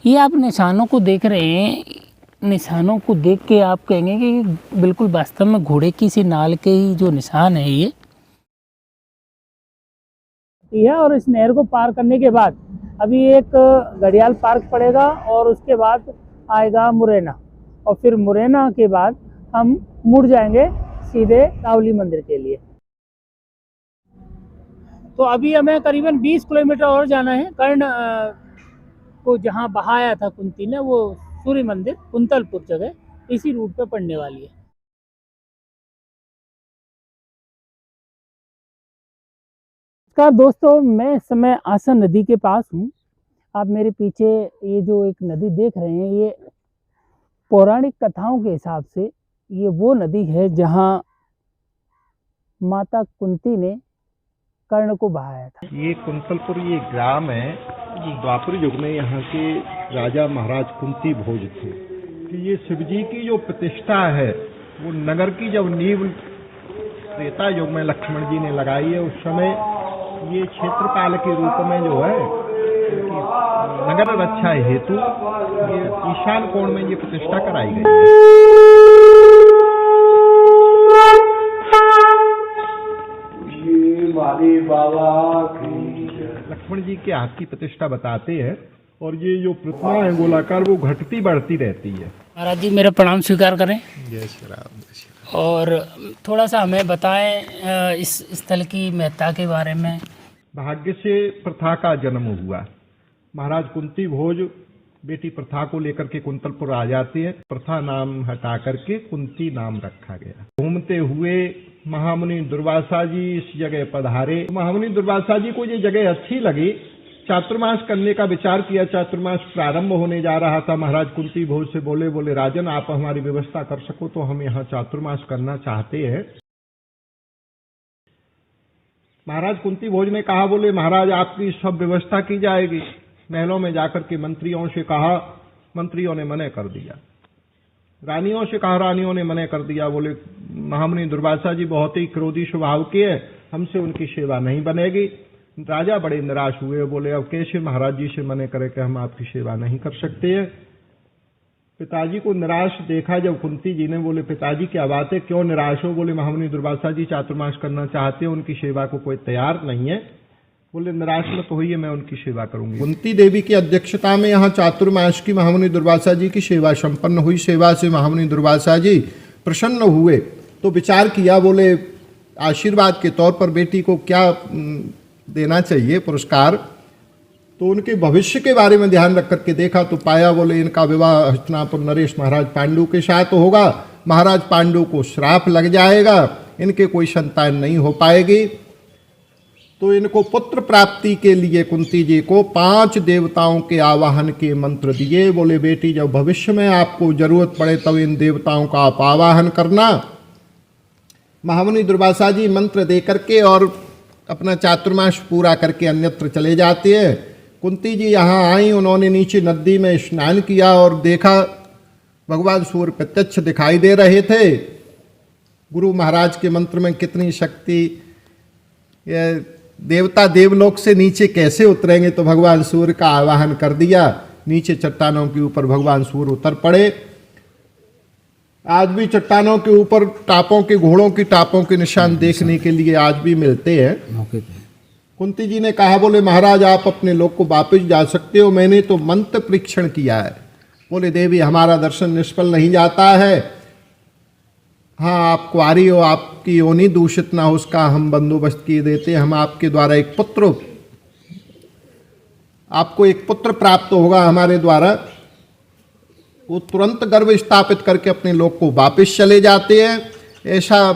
ये आप निशानों को देख रहे हैं, निशानों को देख के आप कहेंगे कि बिल्कुल वास्तव में घोड़े की सी नाल के ही जो निशान है ये है। और इस नहर को पार करने के बाद अभी एक घड़ियाल पार्क पड़ेगा और उसके बाद आएगा मुरैना, और फिर मुरैना के बाद हम मुड़ जाएंगे सीधे कावली मंदिर के लिए। तो अभी हमें करीबन 20 किलोमीटर और जाना है। कर्ण को जहाँ बहाया था कुंती ने, वो सूर्य मंदिर कुंतलपुर जगह इसी रूट पे पड़ने वाली है। नमस्कार दोस्तों, मैं इस समय आसन नदी के पास हूँ। आप मेरे पीछे ये जो एक नदी देख रहे हैं, ये पौराणिक कथाओं के हिसाब से ये वो नदी है जहाँ माता कुंती ने कर्ण को बहाया था। ये कुंतलपुर ये ग्राम है, द्वापर युग में यहाँ के राजा महाराज कुंती भोज थे। कि ये शिवजी की जो प्रतिष्ठा है वो नगर की जब नींव त्रेता युग में लक्ष्मण जी ने लगाई है, उस समय ये क्षेत्रपाल के रूप में जो है नगर रक्षा हेतु ये ईशान कोण में ये प्रतिष्ठा कराई गई है। लक्ष्मण जी के हाथ की प्रतिष्ठा बताते हैं, और ये जो प्रतिमा है गोलाकार वो घटती बढ़ती रहती है। महाराज जी मेरा प्रणाम स्वीकार करें। जय श्री राम। और थोड़ा सा हमें बताएं इस स्थल की महत्ता के बारे में। भाग्य से प्रथा का जन्म हुआ। महाराज कुंती भोज बेटी प्रथा को लेकर के कुंतलपुर आ जाते हैं। प्रथा नाम हटा करके कुंती नाम रखा गया। घूमते हुए महामुनि दुर्वासा जी इस जगह पधारे। महामुनि दुर्वासा जी को ये जगह अच्छी लगी, चातुर्मास करने का विचार किया। चातुर्मास प्रारंभ होने जा रहा था। महाराज कुंती भोज से बोले राजन, आप हमारी व्यवस्था कर सको तो हम यहाँ चातुर्मास करना चाहते हैं। महाराज कुंती भोज ने कहा, बोले महाराज आपकी सब व्यवस्था की जाएगी। महलों में जाकर के मंत्रियों से कहा, मंत्रियों ने मना कर दिया। रानियों से कहा, रानियों ने मना कर दिया। बोले महामुनि दुर्वासा जी बहुत ही क्रोधी स्वभाव के हैं, हमसे उनकी सेवा नहीं बनेगी। राजा बड़े निराश हुए, बोले अब कैसे महाराज जी से मना करे कि हम आपकी सेवा नहीं कर सकते हैं। पिताजी को निराश देखा जब कुंती जी ने, बोले पिताजी क्या बात है, क्यों निराश हो? बोले महामुनि दुर्वासा जी चातुर्मास करना चाहते हैं, उनकी सेवा को कोई तैयार नहीं है। बोले निराश मत होइए, मैं उनकी सेवा करूंगी। कुंती देवी की अध्यक्षता में यहाँ चातुर्मास की महामुनि दुर्वासा जी की सेवा संपन्न हुई। सेवा से महामुनि दुर्वासा जी प्रसन्न हुए तो विचार किया, बोले आशीर्वाद के तौर पर बेटी को क्या देना चाहिए पुरस्कार। तो उनके भविष्य के बारे में ध्यान रख करके देखा तो पाया, बोले इनका विवाह हस्तिनापुर नरेश महाराज पांडु के साथ होगा। महाराज पांडु को श्राप लग जाएगा, इनके कोई संतान नहीं हो पाएगी। तो इनको पुत्र प्राप्ति के लिए कुंती जी को 5 देवताओं के आवाहन के मंत्र दिए। बोले बेटी जब भविष्य में आपको जरूरत पड़े तब इन देवताओं का आप आवाहन करना। महामुनि दुर्वासा जी मंत्र दे करके और अपना चातुर्मास पूरा करके अन्यत्र चले जाते हैं। कुंती जी यहाँ आई, उन्होंने नीचे नदी में स्नान किया और देखा भगवान सूर्य प्रत्यक्ष दिखाई दे रहे थे। गुरु महाराज के मंत्र में कितनी शक्ति, देवता देवलोक से नीचे कैसे उतरेंगे, तो भगवान सूर्य का आवाहन कर दिया। नीचे चट्टानों के ऊपर भगवान सूर्य उतर पड़े। आज भी चट्टानों के ऊपर टापों के, घोड़ों की टापों के निशान देखने के लिए आज भी मिलते हैं। कुंती जी ने कहा, बोले महाराज आप अपने लोक को वापस जा सकते हो, मैंने तो मंत्र परीक्षण किया है। बोले देवी हमारा दर्शन निष्फल नहीं जाता है। हाँ आप कुंवारी हो, आपकी योनि दूषित ना हो उसका हम बंदोबस्त किए देते हैं। हम आपके द्वारा आपको एक पुत्र प्राप्त होगा हमारे द्वारा। वो तुरंत गर्भ स्थापित करके अपने लोक को वापस चले जाते हैं। ऐसा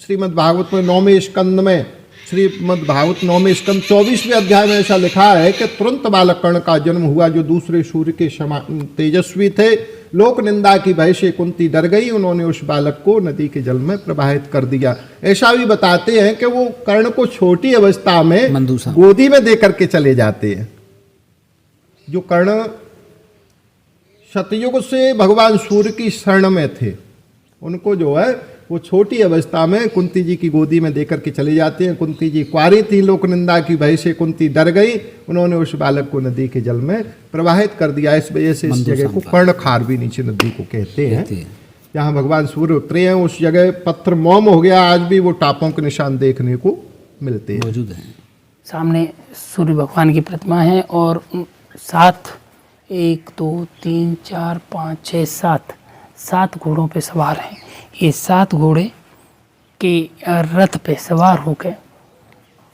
श्रीमद् भागवत में 9वें स्कंद में, श्रीमद् भागवत 9वें स्कंद 24वें अध्याय में ऐसा लिखा है कि तुरंत बालक कर्ण का जन्म हुआ जो दूसरे सूर्य के समान तेजस्वी थे। लोक निंदा की भय से कुंती डर गई, उन्होंने उस बालक को नदी के जल में प्रवाहित कर दिया। ऐसा भी बताते हैं कि वो कर्ण को छोटी अवस्था में गोदी में दे करके चले जाते हैं। जो कर्ण सतयुग से भगवान सूर्य की शरण में थे, उनको जो है वो छोटी अवस्था में कुंती जी की गोदी में देकर के चले जाते हैं। कुंती जी कुंवारी थी, लोक निंदा की भय से कुंती डर गई, उन्होंने उस बालक को नदी के जल में प्रवाहित कर दिया। इस वजह से इस जगह को कर्णखार भी नीचे नदी को कहते हैं। जहाँ भगवान सूर्य उतरे हैं उस जगह पत्थर मोम हो गया, आज भी वो टापों के निशान देखने को मिलते हैं, मौजूद हैं। सामने सूर्य भगवान की प्रतिमा है और 7 1 2 3 4 5 6 7 घोड़ों पे सवार हैं। ये 7 घोड़े के रथ पे सवार होकर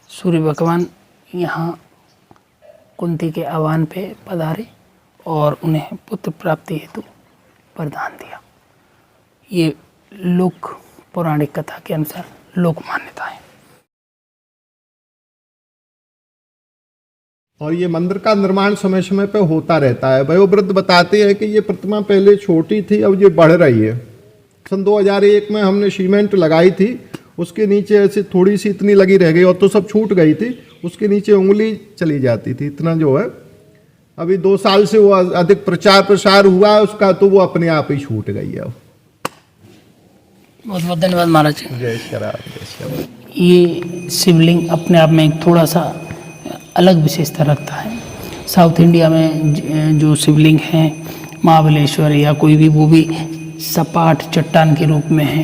सूर्य भगवान यहाँ कुंती के आह्वान पे पधारे और उन्हें पुत्र प्राप्ति हेतु वरदान दिया। ये लोक पौराणिक कथा के अनुसार लोक मान्यता है। और ये मंदिर का निर्माण समय समय पे होता रहता है। वयोवृद्ध बताते हैं कि ये प्रतिमा पहले छोटी थी, अब ये बढ़ रही है। सन 2001 में हमने सीमेंट लगाई थी, उसके नीचे ऐसे थोड़ी सी इतनी लगी रह गई और तो सब छूट गई थी, उसके नीचे उंगली चली जाती थी, इतना जो है। अभी 2 साल से वो अधिक प्रचार प्रसार हुआ है उसका, तो वो अपने आप ही छूट गई है। बहुत बहुत धन्यवाद महाराज। जय श्री राम, जय श्री राम। ये शिवलिंग अपने आप में एक थोड़ा सा अलग विशेषता रखता है। साउथ इंडिया में जो शिवलिंग हैं महाबलेश्वर या कोई भी, वो भी सपाट चट्टान के रूप में है,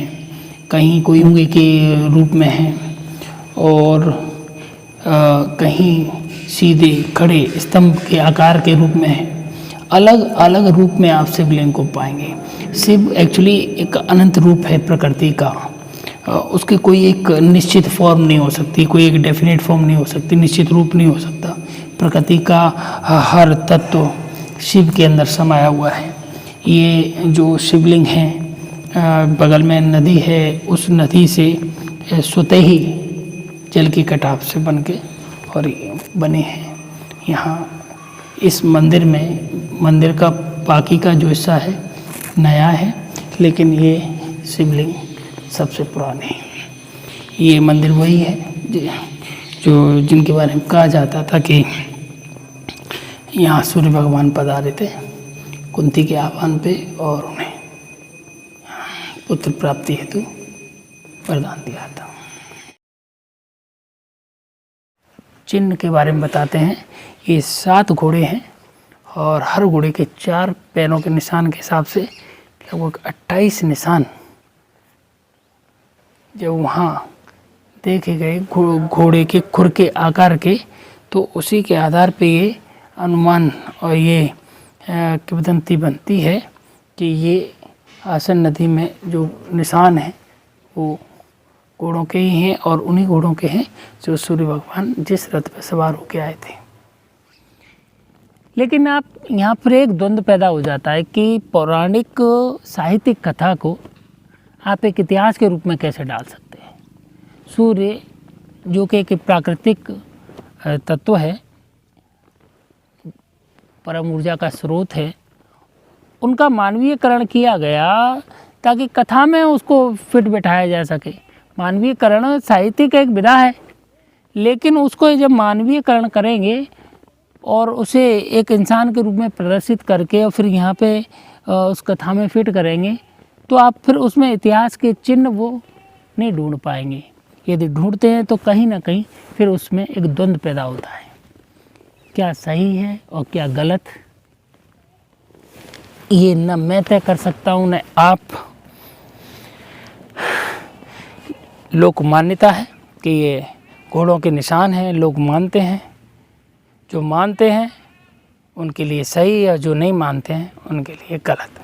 कहीं कोयंगे के रूप में है और कहीं सीधे खड़े स्तंभ के आकार के रूप में है। अलग अलग रूप में आप शिवलिंग को पाएंगे। शिव एक्चुअली एक अनंत रूप है प्रकृति का, उसकी कोई एक निश्चित फॉर्म नहीं हो सकती, कोई एक डेफिनेट फॉर्म नहीं हो सकती, निश्चित रूप नहीं हो सकता। प्रकृति का हर तत्व शिव के अंदर समाया हुआ है। ये जो शिवलिंग है, बगल में नदी है, उस नदी से स्वतः ही जल की कटाव से बन के और बने हैं। यहाँ इस मंदिर में, मंदिर का बाकी का जो हिस्सा है नया है, लेकिन ये शिवलिंग सबसे पुराने हैं। ये मंदिर वही है जो जिनके बारे में कहा जाता था कि यहाँ सूर्य भगवान पधारे थे कुंती के आह्वान पे और उन्हें पुत्र प्राप्ति हेतु वरदान दिया था। चिन्ह के बारे में बताते हैं। ये 7 घोड़े हैं और हर घोड़े के 4 पैरों के निशान के हिसाब से लगभग 28 निशान जब वहाँ देखे गए घोड़े के खुर के आकार के, तो उसी के आधार पे ये अनुमान और ये किंवदंती बनती है कि ये आसन नदी में जो निशान हैं वो घोड़ों के ही हैं और उन्हीं घोड़ों के हैं जो सूर्य भगवान जिस रथ पर सवार होकर आए थे। लेकिन आप यहाँ पर एक द्वंद्व पैदा हो जाता है कि पौराणिक साहित्यिक कथा को आप एक इतिहास के रूप में कैसे डाल सकते हैं। सूर्य जो कि एक प्राकृतिक तत्व है, परम ऊर्जा का स्रोत है, उनका मानवीयकरण किया गया ताकि कथा में उसको फिट बैठाया जा सके। मानवीयकरण साहित्य का एक विधा है, लेकिन उसको जब मानवीयकरण करेंगे और उसे एक इंसान के रूप में प्रदर्शित करके और फिर यहाँ पे उस कथा में फिट करेंगे, तो आप फिर उसमें इतिहास के चिन्ह वो नहीं ढूंढ पाएंगे। यदि ढूंढते हैं तो कहीं ना कहीं फिर उसमें एक द्वंद्व पैदा होता है, क्या सही है और क्या गलत। ये न मैं तय कर सकता हूँ न आप। लोक मान्यता है कि ये घोड़ों के निशान हैं, लोग मानते हैं। जो मानते हैं उनके लिए सही है, जो नहीं मानते हैं उनके लिए गलत।